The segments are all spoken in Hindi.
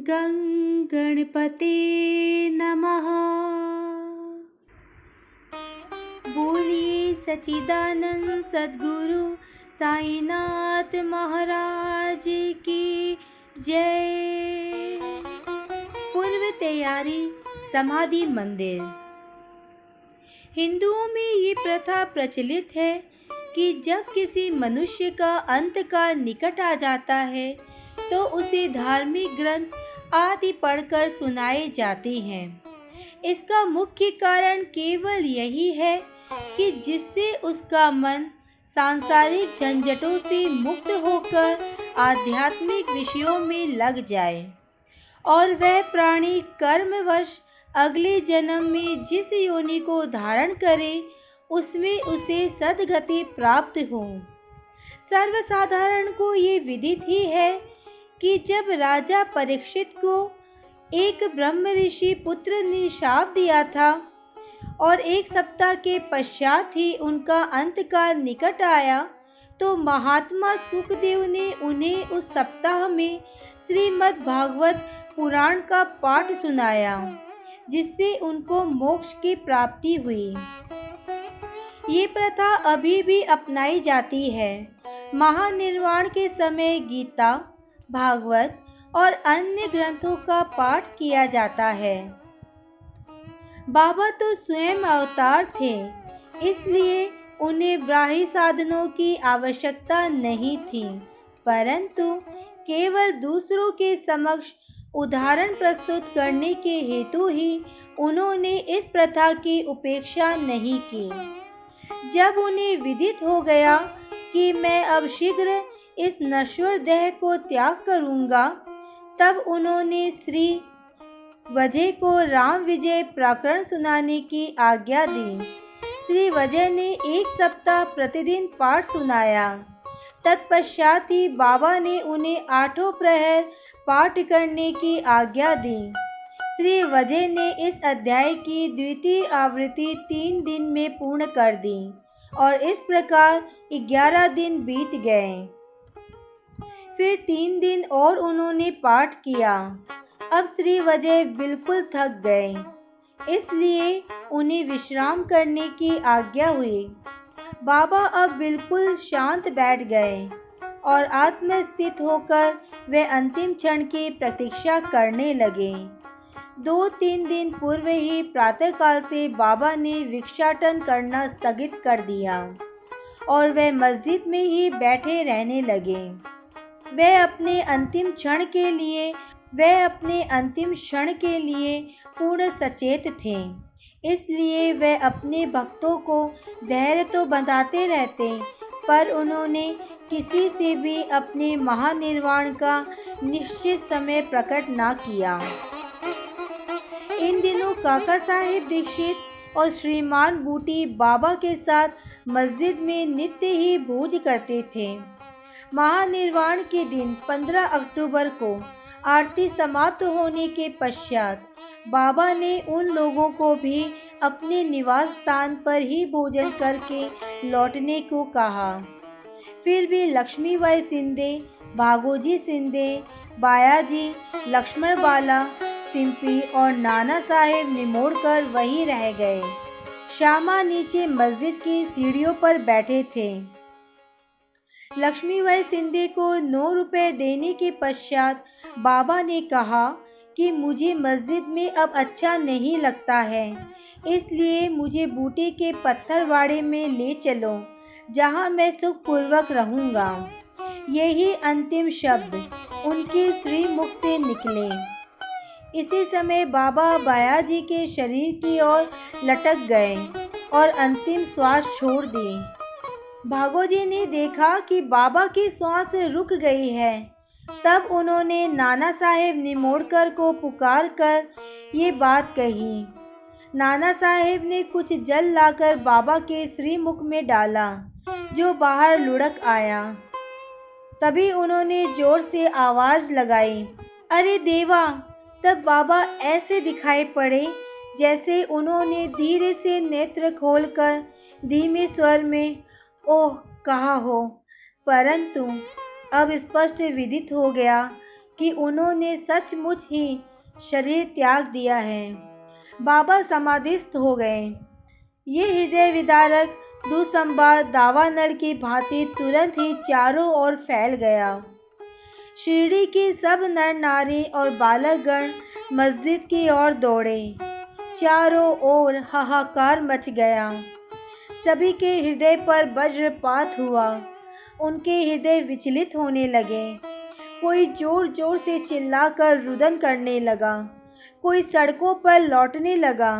गणपते नमः। बोलिए सच्चिदानंद सद्गुरु साईनाथ महाराज की जय। पूर्व तैयारी समाधि मंदिर। हिंदुओं में ये प्रथा प्रचलित है कि जब किसी मनुष्य का अंत काल निकट आ जाता है तो उसे धार्मिक ग्रंथ आदि पढ़कर सुनाए जाते हैं। इसका मुख्य कारण केवल यही है कि जिससे उसका मन सांसारिक झंझटों से मुक्त होकर आध्यात्मिक विषयों में लग जाए और वह प्राणी कर्मवश अगले जन्म में जिस योनि को धारण करे उसमें उसे सद्गति प्राप्त हो। सर्वसाधारण को ये विदित ही है कि जब राजा परीक्षित को एक ब्रह्म ऋषि पुत्र ने शाप दिया था और एक सप्ताह के पश्चात ही उनका अंतकाल निकट आया, तो महात्मा सुखदेव ने उन्हें उस सप्ताह में श्रीमद् भागवत पुराण का पाठ सुनाया, जिससे उनको मोक्ष की प्राप्ति हुई। ये प्रथा अभी भी अपनाई जाती है। महानिर्वाण के समय गीता, भागवत और अन्य ग्रंथों का पाठ किया जाता है। बाबा तो स्वयं अवतार थे, इसलिए उन्हें बाह्य साधनों की आवश्यकता नहीं थी, परंतु केवल दूसरों के समक्ष उदाहरण प्रस्तुत करने के हेतु ही उन्होंने इस प्रथा की उपेक्षा नहीं की। जब उन्हें विदित हो गया कि मैं अब शीघ्र इस नश्वर देह को त्याग करूंगा, तब उन्होंने श्री वजय को राम विजय प्रकरण सुनाने की आज्ञा दी। श्री वजय ने एक सप्ताह प्रतिदिन पाठ सुनाया। तत्पश्चात ही बाबा ने उन्हें 8 प्रहर पाठ करने की आज्ञा दी। श्री वजय ने इस अध्याय की द्वितीय आवृत्ति 3 दिन में पूर्ण कर दी और इस प्रकार 11 दिन बीत गए। फिर 3 दिन और उन्होंने पाठ किया। अब श्री वजय बिल्कुल थक गए, इसलिए उन्हें विश्राम करने की आज्ञा हुई। बाबा अब बिल्कुल शांत बैठ गए और आत्मस्थित होकर वे अंतिम क्षण की प्रतीक्षा करने लगे। 2-3 दिन पूर्व ही प्रातःकाल से बाबा ने भिक्षाटन करना स्थगित कर दिया और वे मस्जिद में ही बैठे रहने लगे। वे अपने अंतिम क्षण के लिए पूर्ण सचेत थे, इसलिए वे अपने भक्तों को धैर्य तो बंधाते रहते, पर उन्होंने किसी से भी अपने महानिर्वाण का निश्चित समय प्रकट न किया। इन दिनों काका साहेब दीक्षित और श्रीमान बूटी बाबा के साथ मस्जिद में नित्य ही भोज करते थे। महानिर्वाण के दिन 15 अक्टूबर को आरती समाप्त होने के पश्चात बाबा ने उन लोगों को भी अपने निवास स्थान पर ही भोजन करके लौटने को कहा। फिर भी लक्ष्मीबाई सिंधे, भागोजी सिंधे, बायाजी, लक्ष्मण बाला, सिंपी और नाना साहेब निमोड़कर वहीं रह गए। श्यामा नीचे मस्जिद की सीढ़ियों पर बैठे थे। लक्ष्मीबाई सिंधे को 9 रुपए देने के पश्चात बाबा ने कहा कि मुझे मस्जिद में अब अच्छा नहीं लगता है, इसलिए मुझे बूटे के पत्थरवाड़े में ले चलो, जहां मैं सुखपूर्वक रहूंगा। यही अंतिम शब्द उनके श्रीमुख से निकले। इसी समय बाबा बायाजी के शरीर की ओर लटक गए और अंतिम श्वास छोड़ दी। भागोजी ने देखा कि बाबा की श्वास रुक गई है। तब उन्होंने नाना साहेब निमोड़कर को पुकार कर ये बात कही। नाना साहेब ने कुछ जल लाकर बाबा के श्रीमुख में डाला, जो बाहर लुढ़क आया। तभी उन्होंने जोर से आवाज लगाई, अरे देवा! तब बाबा ऐसे दिखाई पड़े जैसे उन्होंने धीरे से नेत्र खोलकर धीमे स्वर में ओह कहा हो, परंतु अब स्पष्ट विदित हो गया कि उन्होंने सचमुच ही शरीर त्याग दिया है। बाबा समाधिस्थ हो गए। ये हृदय विदारक दुसंबार दावानल की भांति तुरंत ही चारों ओर फैल गया। शिरडी के सब नर नारी और बालकगण मस्जिद की ओर दौड़े। चारों ओर हाहाकार मच गया। सभी के हृदय पर वज्रपात हुआ। उनके हृदय विचलित होने लगे। कोई जोर जोर से चिल्लाकर रुदन करने लगा, कोई सड़कों पर लौटने लगा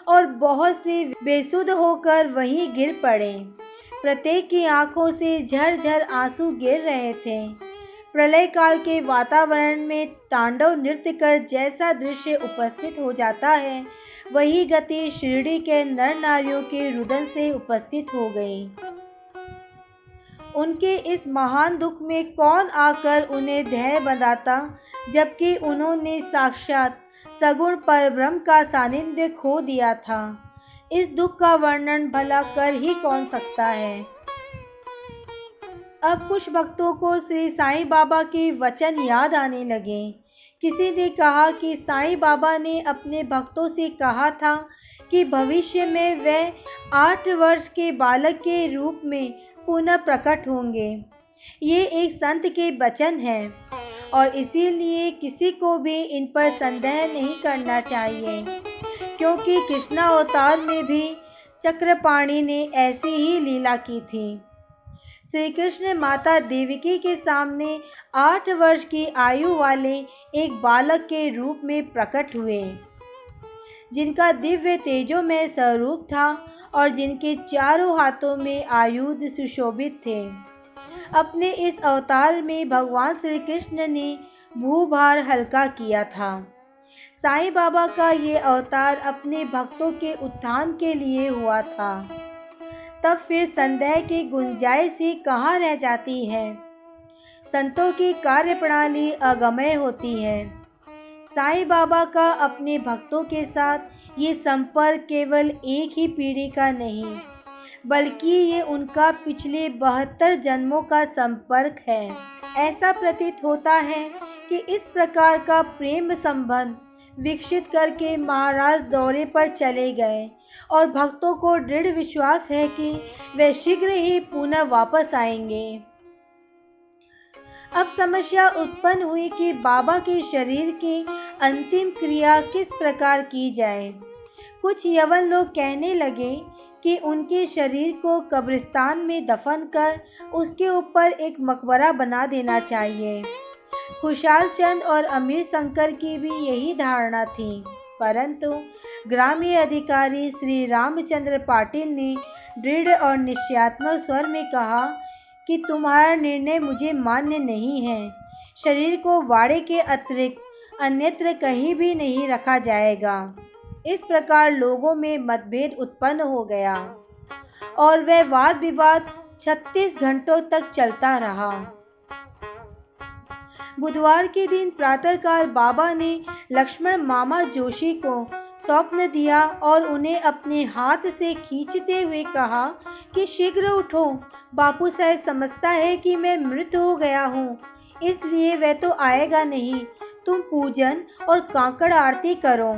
और बहुत से बेसुध होकर वहीं गिर पड़े। प्रत्येक की आंखों से झरझर आंसू गिर रहे थे। प्रलय काल के वातावरण में तांडव नृत्य कर जैसा दृश्य उपस्थित हो जाता है, वही गति शिरडी के नर नारियों के रुदन से उपस्थित हो गई। उनके इस महान दुख में कौन आकर उन्हें धैर्य बंधाता, जबकि उन्होंने साक्षात सगुण परब्रह्म का सानिध्य खो दिया था। इस दुख का वर्णन भला कर ही कौन सकता है। अब कुछ भक्तों को श्री साईं बाबा के वचन याद आने लगे। किसी ने कहा कि साईं बाबा ने अपने भक्तों से कहा था कि भविष्य में वे 8 वर्ष के बालक के रूप में पुनः प्रकट होंगे। ये एक संत के वचन हैं और इसीलिए किसी को भी इन पर संदेह नहीं करना चाहिए, क्योंकि कृष्णावतार में भी चक्रपाणि ने ऐसी ही लीला की थी। श्री कृष्ण माता देवकी के सामने 8 वर्ष की आयु वाले एक बालक के रूप में प्रकट हुए, जिनका दिव्य तेजोमय स्वरूप था और जिनके चारों हाथों में आयुध सुशोभित थे। अपने इस अवतार में भगवान श्री कृष्ण ने भूभार हल्का किया था। साईं बाबा का ये अवतार अपने भक्तों के उत्थान के लिए हुआ था। तब फिर संदेह की गुंजाइश ही कहाँ रह जाती है। संतों की कार्यप्रणाली अगम्य होती है। साईं बाबा का अपने भक्तों के साथ ये संपर्क केवल एक ही पीढ़ी का नहीं, बल्कि ये उनका पिछले 72 जन्मों का संपर्क है। ऐसा प्रतीत होता है कि इस प्रकार का प्रेम संबंध विकसित करके महाराज दौरे पर चले गए और भक्तों को दृढ़ विश्वास है कि वे शीघ्र ही पुनः वापस आएंगे। अब समस्या उत्पन्न हुई कि बाबा के शरीर की अंतिम क्रिया किस प्रकार की जाए। कुछ यवन लोग कहने लगे कि उनके शरीर को कब्रिस्तान में दफन कर उसके ऊपर एक मकबरा बना देना चाहिए। खुशाल चंद और अमीर शंकर की भी यही धारणा थी, परंतु ग्रामीण अधिकारी श्री रामचंद्र पाटिल ने दृढ़ और निश्चयात्मक स्वर में कहा कि तुम्हारा निर्णय मुझे मान्य नहीं है। शरीर को वाड़े के अतिरिक्त अन्यत्र कहीं भी नहीं रखा जाएगा। इस प्रकार लोगों में मतभेद उत्पन्न हो गया और वह वाद विवाद 36 घंटों तक चलता रहा। बुधवार के दिन प्रातःकाल बाबा ने लक्ष्मण मामा जोशी को स्वप्न दिया और उन्हें अपने हाथ से खींचते हुए कहा कि शीघ्र उठो, बापू साहब समझता है कि मैं मृत हो गया हूँ, इसलिए वह तो आएगा नहीं। तुम पूजन और कांकड़ आरती करो।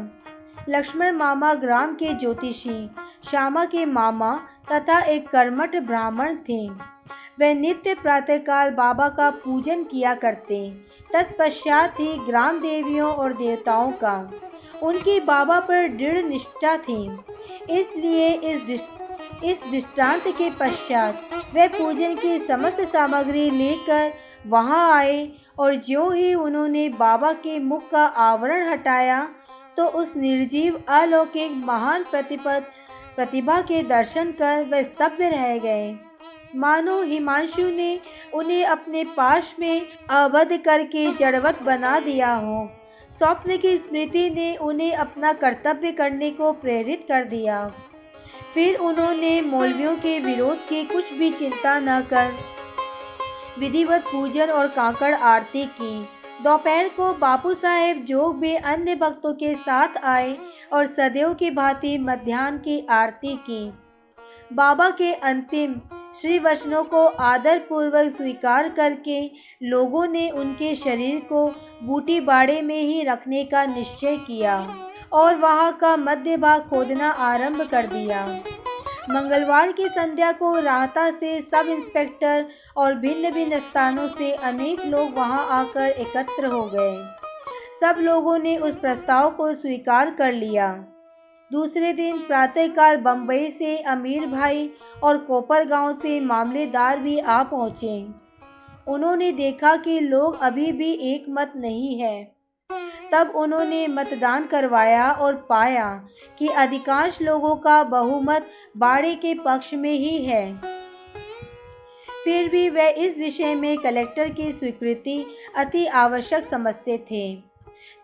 लक्ष्मण मामा ग्राम के ज्योतिषी, श्यामा के मामा तथा एक कर्मठ ब्राह्मण थे। वे नित्य प्रातःकाल बाबा का पूजन किया करते, तत्पश्चात ही ग्राम देवियों और देवताओं का। उनकी बाबा पर दृढ़ निष्ठा थी, इसलिए इस दृष्टांत के पश्चात वे पूजन की समस्त सामग्री लेकर वहां आए और ज्यों ही उन्होंने बाबा के मुख का आवरण हटाया तो उस निर्जीव अलौकिक महान प्रतिभा के दर्शन कर वे स्तब्ध रह गए, मानो हिमांशु ने उन्हें अपने पास में आबद्ध करके जड़वत बना दिया हो। स्वप्न की स्मृति ने उन्हें अपना कर्तव्य करने को प्रेरित कर दिया। फिर उन्होंने मौलवियों के विरोध की कुछ भी चिंता न कर विधिवत पूजन और कांकड़ आरती की। दोपहर को बापू साहेब जोग भी अन्य भक्तों के साथ आए और सदैव की भांति मध्याह्न की आरती की। बाबा के अंतिम श्री वैष्णव को आदर पूर्वक स्वीकार करके लोगों ने उनके शरीर को बूटी बाड़े में ही रखने का निश्चय किया और वहां का मध्य भाग खोदना आरंभ कर दिया। मंगलवार की संध्या को राहता से सब इंस्पेक्टर और भिन्न भिन्न स्थानों से अनेक लोग वहां आकर एकत्र हो गए। सब लोगों ने उस प्रस्ताव को स्वीकार कर लिया। दूसरे दिन प्रातःकाल बम्बई से अमीर भाई और कोपर गांव से मामलेदार भी आ पहुंचे। उन्होंने देखा कि लोग अभी भी एक मत नहीं है। तब उन्होंने मतदान करवाया और पाया कि अधिकांश लोगों का बहुमत बाड़े के पक्ष में ही है। फिर भी वे इस विषय में कलेक्टर की स्वीकृति अति आवश्यक समझते थे।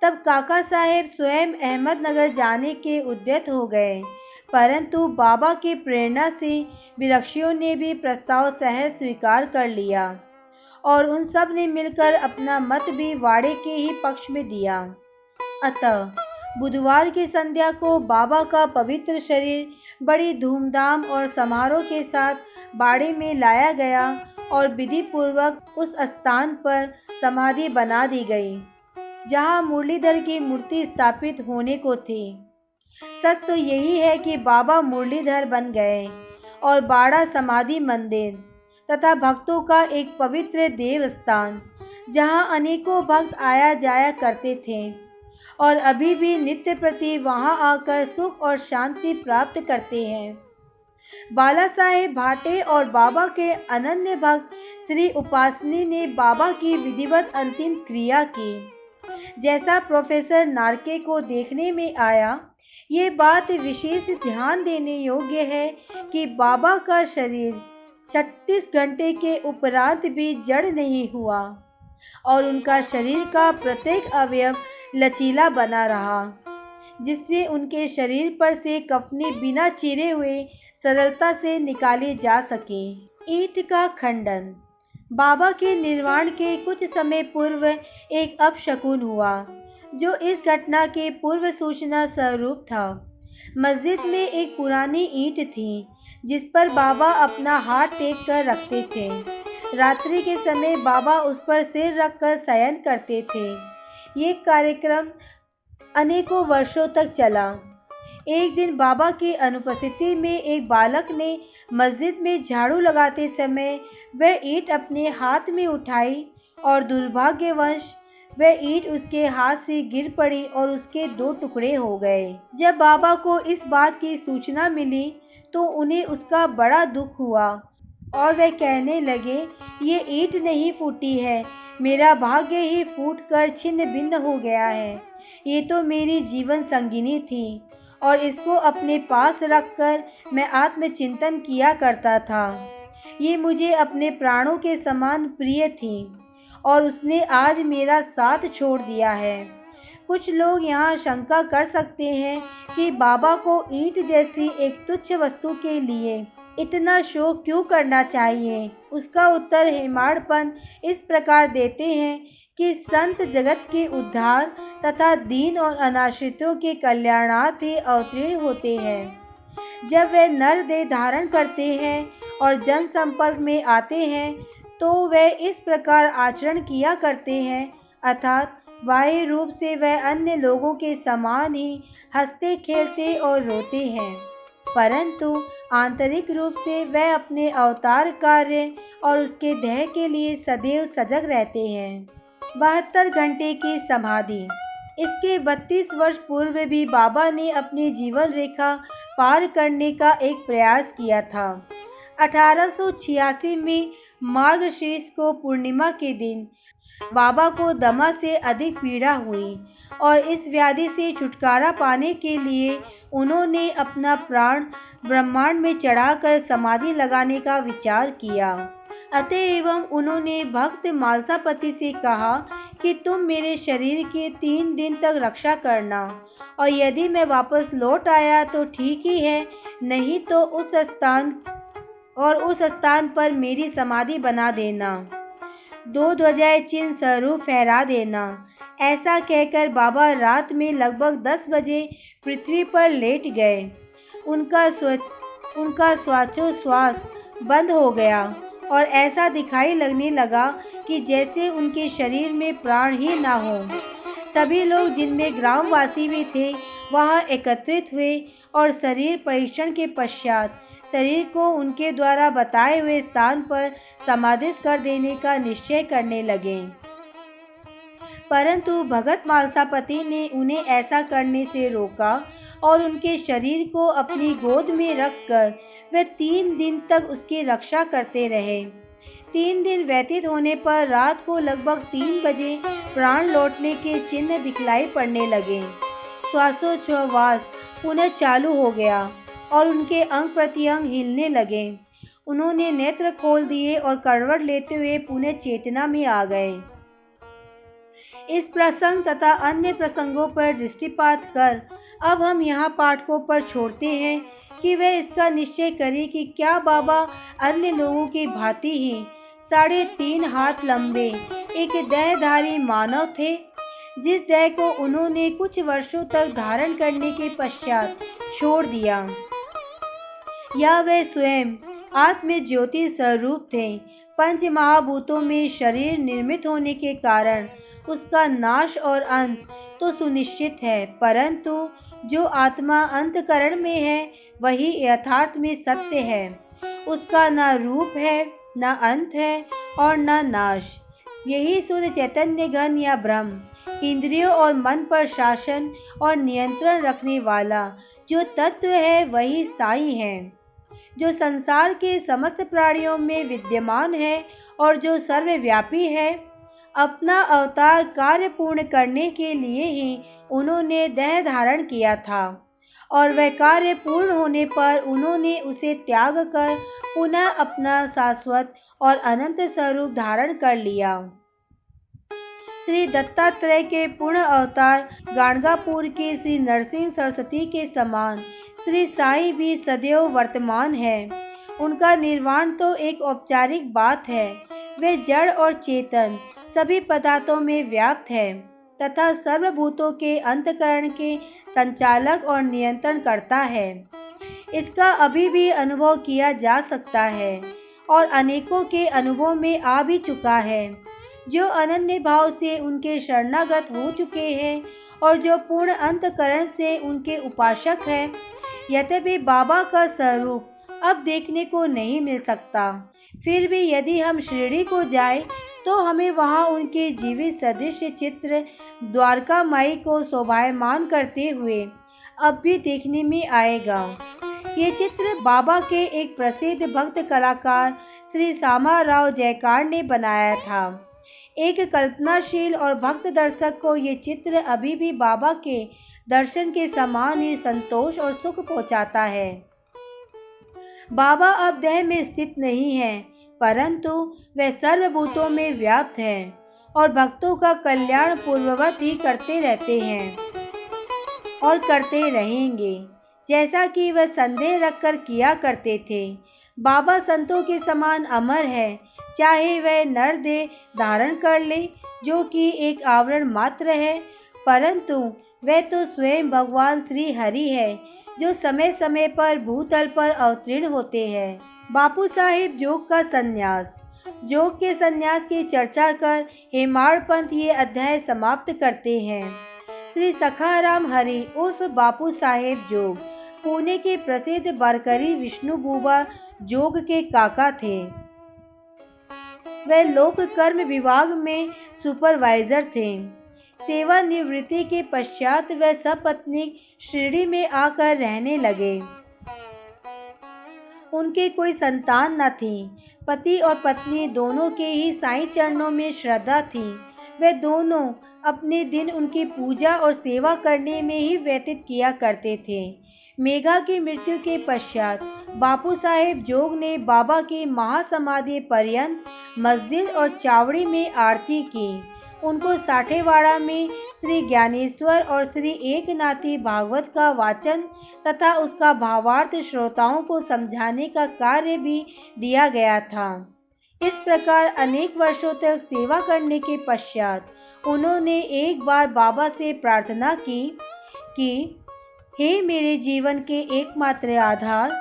तब काका साहेब स्वयं अहमदनगर जाने के उद्यत हो गए, परंतु बाबा की प्रेरणा से विरक्षियों ने भी प्रस्ताव सहज स्वीकार कर लिया और उन सब ने मिलकर अपना मत भी वाड़े के ही पक्ष में दिया। अतः बुधवार की संध्या को बाबा का पवित्र शरीर बड़ी धूमधाम और समारोह के साथ बाड़े में लाया गया और विधि पूर्वक उस स्थान पर समाधि बना दी गई जहां मुरलीधर की मूर्ति स्थापित होने को थी। सच तो यही है कि बाबा मुरलीधर बन गए और बाड़ा समाधि मंदिर तथा भक्तों का एक पवित्र देवस्थान जहां अनेकों भक्त आया जाया करते थे और अभी भी नित्य प्रति वहां आकर सुख और शांति प्राप्त करते हैं। बाला साहेब भाटे और बाबा के अनन्य भक्त श्री उपासनी ने बाबा की विधिवत अंतिम क्रिया की। जैसा प्रोफेसर नार्के को देखने में आया, ये बात विशेष ध्यान देने योग्य है कि बाबा का शरीर 36 घंटे के उपरांत भी जड़ नहीं हुआ और उनका शरीर का प्रत्येक अवयव लचीला बना रहा, जिससे उनके शरीर पर से कफनी बिना चीरे हुए सरलता से निकाले जा सके। ईंट का खंडन। बाबा के निर्वाण के कुछ समय पूर्व एक अपशकुन हुआ, जो इस घटना के पूर्व सूचना स्वरूप था। मस्जिद में एक पुरानी ईंट थी, जिस पर बाबा अपना हाथ टेक कर रखते थे। रात्रि के समय बाबा उस पर सिर रखकर शयन करते थे। ये कार्यक्रम अनेकों वर्षों तक चला। एक दिन बाबा की अनुपस्थिति में एक बालक ने मस्जिद में झाड़ू लगाते समय वह ईंट अपने हाथ में उठाई और दुर्भाग्यवश वह ईंट उसके हाथ से गिर पड़ी और उसके 2 टुकड़े हो गए। जब बाबा को इस बात की सूचना मिली तो उन्हें उसका बड़ा दुख हुआ और वह कहने लगे, ये ईंट नहीं फूटी है, मेरा भाग्य ही फूटकर छिन्न भिन्न हो गया है। ये तो मेरी जीवन संगिनी थी और इसको अपने पास रखकर मैं आत्मचिंतन किया करता था। ये मुझे अपने प्राणों के समान प्रिय थी और उसने आज मेरा साथ छोड़ दिया है। कुछ लोग यहाँ शंका कर सकते हैं कि बाबा को ईंट जैसी एक तुच्छ वस्तु के लिए इतना शोक क्यों करना चाहिए। उसका उत्तर हेमाड़पन इस प्रकार देते हैं कि संत जगत के उद्धार तथा दीन और अनाश्रितों के कल्याणार्थ ही अवतीर्ण होते हैं। जब वे नर देह धारण करते हैं और जन संपर्क में आते हैं तो वे इस प्रकार आचरण किया करते हैं, अर्थात बाह्य रूप से वह अन्य लोगों के समान ही हंसते खेलते और रोते हैं, परंतु आंतरिक रूप से वह अपने अवतार कार्य और उसके ध्येय के लिए सदैव सजग रहते हैं। 72 घंटे की समाधि। इसके 32 वर्ष पूर्व भी बाबा ने अपनी जीवन रेखा पार करने का एक प्रयास किया था। 1886 में मार्गशीर्ष को पूर्णिमा के दिन बाबा को दमा से अधिक पीड़ा हुई और इस व्याधि से छुटकारा पाने के लिए उन्होंने अपना प्राण ब्रह्मांड में चढ़ाकर समाधि लगाने का विचार किया। अतएव उन्होंने भक्त मालसापति से कहा कि तुम मेरे शरीर की 3 दिन तक रक्षा करना और यदि मैं वापस लौट आया तो ठीक ही है, नहीं तो उस स्थान पर मेरी समाधि बना देना, 2 ध्वजाएं चिन्ह स्वरूप फहरा देना। ऐसा कहकर बाबा रात में लगभग 10 बजे पृथ्वी पर लेट गए। उनका श्वासोश्वास बंद हो गया और ऐसा दिखाई लगने लगा कि जैसे उनके शरीर में प्राण ही ना हो। सभी लोग, जिनमें ग्रामवासी भी थे, वहां एकत्रित हुए और शरीर परीक्षण के पश्चात शरीर को उनके द्वारा बताए हुए स्थान पर समाधिस्थ कर देने का निश्चय करने लगे। परंतु भगत मालसापति ने उन्हें ऐसा करने से रोका और उनके शरीर को अपनी गोद में रखकर वे 3 दिन तक उसकी रक्षा करते रहे। 3 दिन व्यतीत होने पर रात को लगभग 3 बजे प्राण लौटने के चिन्ह दिखलाई पड़ने लगे। श्वासोच्छ्वास पुनः चालू हो गया और उनके अंग प्रत्यंग हिलने लगे। उन्होंने नेत्र खोल दिए और करवट लेते हुए पुनः चेतना में आ गए। इस प्रसंग तथा अन्य प्रसंगों पर दृष्टिपात कर अब हम यहाँ पाठकों पर छोड़ते हैं कि वे इसका निश्चय करें कि क्या बाबा अन्य लोगों की भांति ही 3.5 हाथ लंबे एक देहधारी मानव थे, जिस देह को उन्होंने कुछ वर्षों तक धारण करने के पश्चात छोड़ दिया, या वे स्वयं आत्म ज्योति स्वरूप थे। पंच महाभूतों में शरीर निर्मित होने के कारण उसका नाश और अंत तो सुनिश्चित है, परंतु जो आत्मा अंतकरण में है वही यथार्थ में सत्य है। उसका न रूप है, न अंत है और न नाश। यही शुद्ध चैतन्य घन या ब्रह्म, इंद्रियों और मन पर शासन और नियंत्रण रखने वाला जो तत्व है वही साईं है, जो संसार के समस्त प्राणियों में विद्यमान है और जो सर्वव्यापी है। अपना अवतार कार्य पूर्ण करने के लिए ही उन्होंने देह धारण किया था और वह कार्य पूर्ण होने पर उन्होंने उसे त्याग कर पुनः अपना शाश्वत और अनंत स्वरूप धारण कर लिया। श्री दत्तात्रेय के पूर्ण अवतार गाणगापुर के श्री नरसिंह सरस्वती के समान श्री साईं भी सदैव वर्तमान है। उनका निर्वाण तो एक औपचारिक बात है। वे जड़ और चेतन सभी पदार्थों में व्याप्त है तथा सर्वभूतों के अंतकरण के संचालक और नियंत्रण करता है। इसका अभी भी अनुभव किया जा सकता है और अनेकों के अनुभव में आ भी चुका है, जो अनन्य भाव से उनके शरणागत हो चुके हैं और जो पूर्ण अंतकरण से उनके उपासक हैं। यद्यपि बाबा का स्वरूप अब देखने को नहीं मिल सकता, फिर भी यदि हम शिरडी को जाएं तो हमें वहां उनके जीवित सदृश चित्र द्वारका माई को शोभायमान करते हुए अब भी देखने में आएगा। ये चित्र बाबा के एक प्रसिद्ध भक्त कलाकार श्री श्यामा राव जयकार ने बनाया था। एक कल्पनाशील और भक्त दर्शक को ये चित्र अभी भी बाबा के दर्शन के समान ही संतोष और सुख पहुंचाता है। बाबा अब देह में स्थित नहीं है, परंतु वे सर्वभूतों में व्याप्त हैं और भक्तों का कल्याण पूर्ववत ही करते रहते हैं और करते रहेंगे, जैसा कि वह संदेह रखकर किया करते थे। बाबा संतों के समान अमर है, चाहे वह नर देह धारण कर ले, जो कि एक आवरण मात्र है, परंतु वह तो स्वयं भगवान श्री हरि है, जो समय समय पर भूतल पर अवतीर्ण होते हैं। बापू साहिब जोग का संन्यास। जोग के संन्यास की चर्चा कर हेमाड़ पंथ ये अध्याय समाप्त करते हैं। श्री सखाराम हरि उर्फ बापू साहेब जोग पुणे के प्रसिद्ध वारकरी विष्णु बुबा जोग के काका थे। वे लोक कर्म विभाग में सुपरवाइजर थे। सेवानिवृत्ति के पश्चात वे सपत्नीक शिरडी में आकर रहने लगे। उनके कोई संतान न थी। पति और पत्नी दोनों के ही साईं चरणों में श्रद्धा थी। वे दोनों अपने दिन उनकी पूजा और सेवा करने में ही व्यतीत किया करते थे। मेघा की मृत्यु के पश्चात बापू साहेब जोग ने बाबा की महासमाधि पर्यंत मस्जिद और चावड़ी में आरती की। उनको साठेवाड़ा में श्री ज्ञानेश्वर और श्री एकनाथी भागवत का वाचन तथा उसका भावार्थ श्रोताओं को समझाने का कार्य भी दिया गया था। इस प्रकार अनेक वर्षों तक सेवा करने के पश्चात उन्होंने एक बार बाबा से प्रार्थना की कि हे मेरे जीवन के एकमात्र आधार,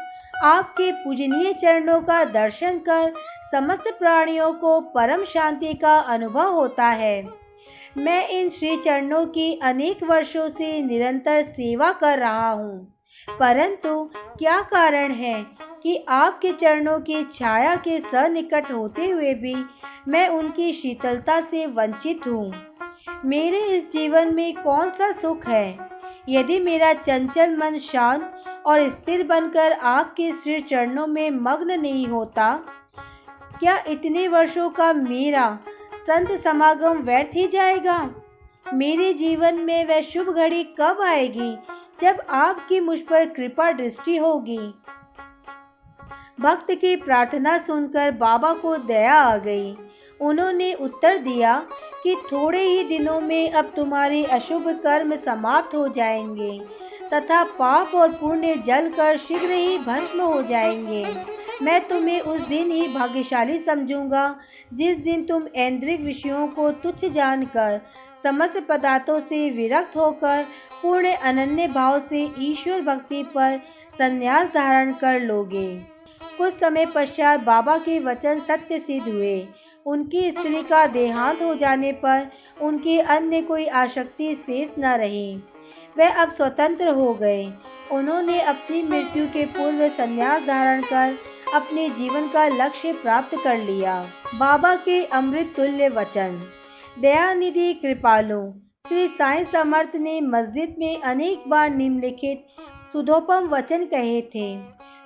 आपके पूजनीय चरणों का दर्शन कर समस्त प्राणियों को परम शांति का अनुभव होता है। मैं इन श्री चरणों की अनेक वर्षों से निरंतर सेवा कर रहा हूँ, परंतु क्या कारण है कि आपके चरणों की छाया के सन्निकट होते हुए भी मैं उनकी शीतलता से वंचित हूँ। मेरे इस जीवन में कौन सा सुख है यदि मेरा चंचल मन शांत और स्थिर बनकर आपके श्री चरणों में मग्न नहीं होता? क्या इतने वर्षों का मेरा संत समागम व्यर्थ ही जाएगा? मेरे जीवन में वह शुभ घड़ी कब आएगी जब आपकी मुझ पर कृपा दृष्टि होगी? भक्त की प्रार्थना सुनकर बाबा को दया आ गई। उन्होंने उत्तर दिया कि थोड़े ही दिनों में अब तुम्हारे अशुभ कर्म समाप्त हो जाएंगे तथा पाप और पुण्य जलकर शीघ्र ही भस्म हो जाएंगे। मैं तुम्हें उस दिन ही भाग्यशाली समझूंगा जिस दिन तुम ऐन्द्रिक विषयों को तुच्छ जानकर समस्त पदार्थों से विरक्त होकर पूर्ण अनन्य भाव से ईश्वर भक्ति पर संन्यास धारण कर लोगे। कुछ समय पश्चात बाबा के वचन सत्य सिद्ध हुए। उनकी स्त्री का देहांत हो जाने पर उनकी अन्य कोई आसक्ति शेष न रही। वह अब स्वतंत्र हो गए। उन्होंने अपनी मृत्यु के पूर्व संन्यास धारण कर अपने जीवन का लक्ष्य प्राप्त कर लिया। बाबा के अमृत तुल्य वचन। दयानिधि कृपालु श्री साईं समर्थ ने मस्जिद में अनेक बार निम्नलिखित सुधोपम वचन कहे थे।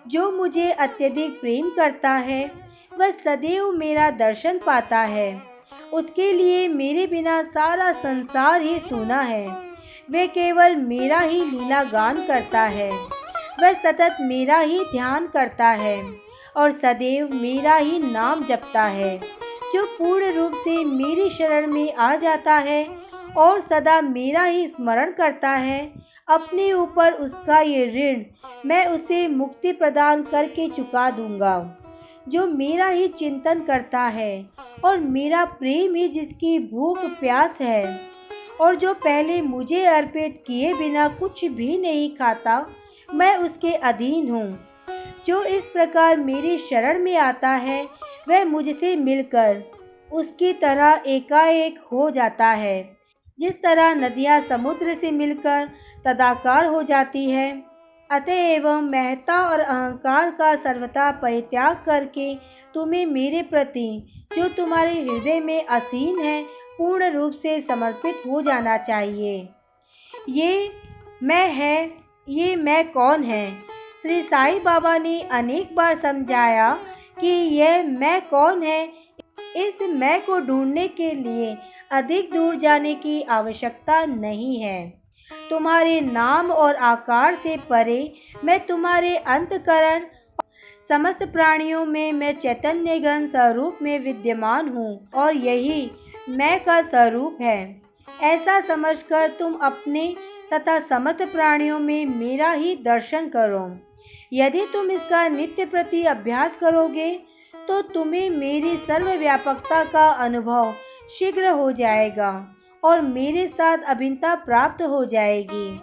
जो मुझे अत्यधिक प्रेम करता है वह सदैव मेरा दर्शन पाता है। उसके लिए मेरे बिना सारा संसार ही सूना है। वह केवल मेरा ही लीला गान करता है। वह सतत मेरा ही ध्यान करता है और सदैव मेरा ही नाम जपता है। जो पूर्ण रूप से मेरी शरण में आ जाता है और सदा मेरा ही स्मरण करता है, अपने ऊपर उसका ये ऋण मैं उसे मुक्ति प्रदान करके चुका दूंगा। जो मेरा ही चिंतन करता है और मेरा प्रेम ही जिसकी भूख प्यास है और जो पहले मुझे अर्पित किए बिना कुछ भी नहीं खाता, मैं उसके अधीन हूँ। जो इस प्रकार मेरी शरण में आता है वह मुझसे मिलकर उसकी तरह एकाएक हो जाता है। जिस तरह नदियाँ समुद्र से मिलकर तदाकार हो जाती है। अतएव महत्ता और अहंकार का सर्वथा परित्याग करके तुम्हें मेरे प्रति जो तुम्हारे हृदय में आसीन है पूर्ण रूप से समर्पित हो जाना चाहिए। ये मैं कौन है? श्री साईं बाबा ने अनेक बार समझाया कि यह मैं कौन है। इस मैं को ढूंढने के लिए अधिक दूर जाने की आवश्यकता नहीं है। तुम्हारे नाम और आकार से परे मैं तुम्हारे अंतःकरण समस्त प्राणियों में मैं चैतन्य घन स्वरूप में विद्यमान हूँ और यही मैं का स्वरूप है। ऐसा समझकर तुम अपने तथा समस्त प्राणियों में मेरा ही दर्शन करो। यदि तुम इसका नित्य प्रति अभ्यास करोगे तो तुम्हें मेरी सर्वव्यापकता का अनुभव शीघ्र हो जाएगा और मेरे साथ अभिन्नता प्राप्त हो जाएगी।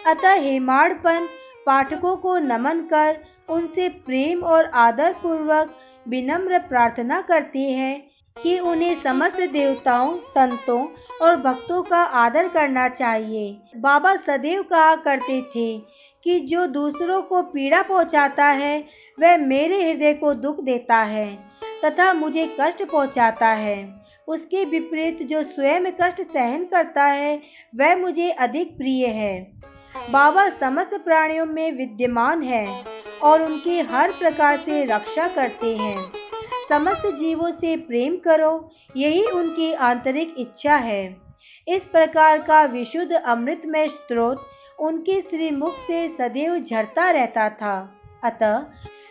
अतः हेमाड़पंत पाठकों को नमन कर उनसे प्रेम और आदर पूर्वक विनम्र प्रार्थना करती है कि उन्हें समस्त देवताओं, संतों और भक्तों का आदर करना चाहिए। बाबा सदैव कहा करते थे कि जो दूसरों को पीड़ा पहुंचाता है वह मेरे हृदय को दुख देता है तथा मुझे कष्ट पहुंचाता है। उसके विपरीत जो स्वयं कष्ट सहन करता है वह मुझे अधिक प्रिय है। बाबा समस्त प्राणियों में विद्यमान है और उनकी हर प्रकार से रक्षा करते हैं। समस्त जीवों से प्रेम करो, यही उनकी आंतरिक इच्छा है। इस प्रकार का विशुद्ध अमृतमय स्रोत उनके श्रीमुख से सदैव झरता रहता था। अतः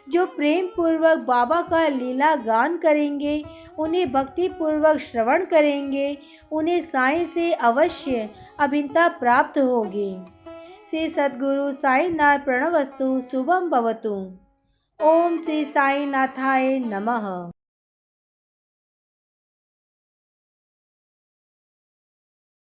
जो प्रेम पूर्वक बाबा का लीला गान करेंगे, उन्हें भक्ति पूर्वक श्रवण करेंगे, उन्हें साईं से अवश्य अभिन्नता प्राप्त होगी। श्री सद्गुरु साईनाथ प्रणवस्तु शुभम भवतु। ओम श्री साईनाथाय नमः।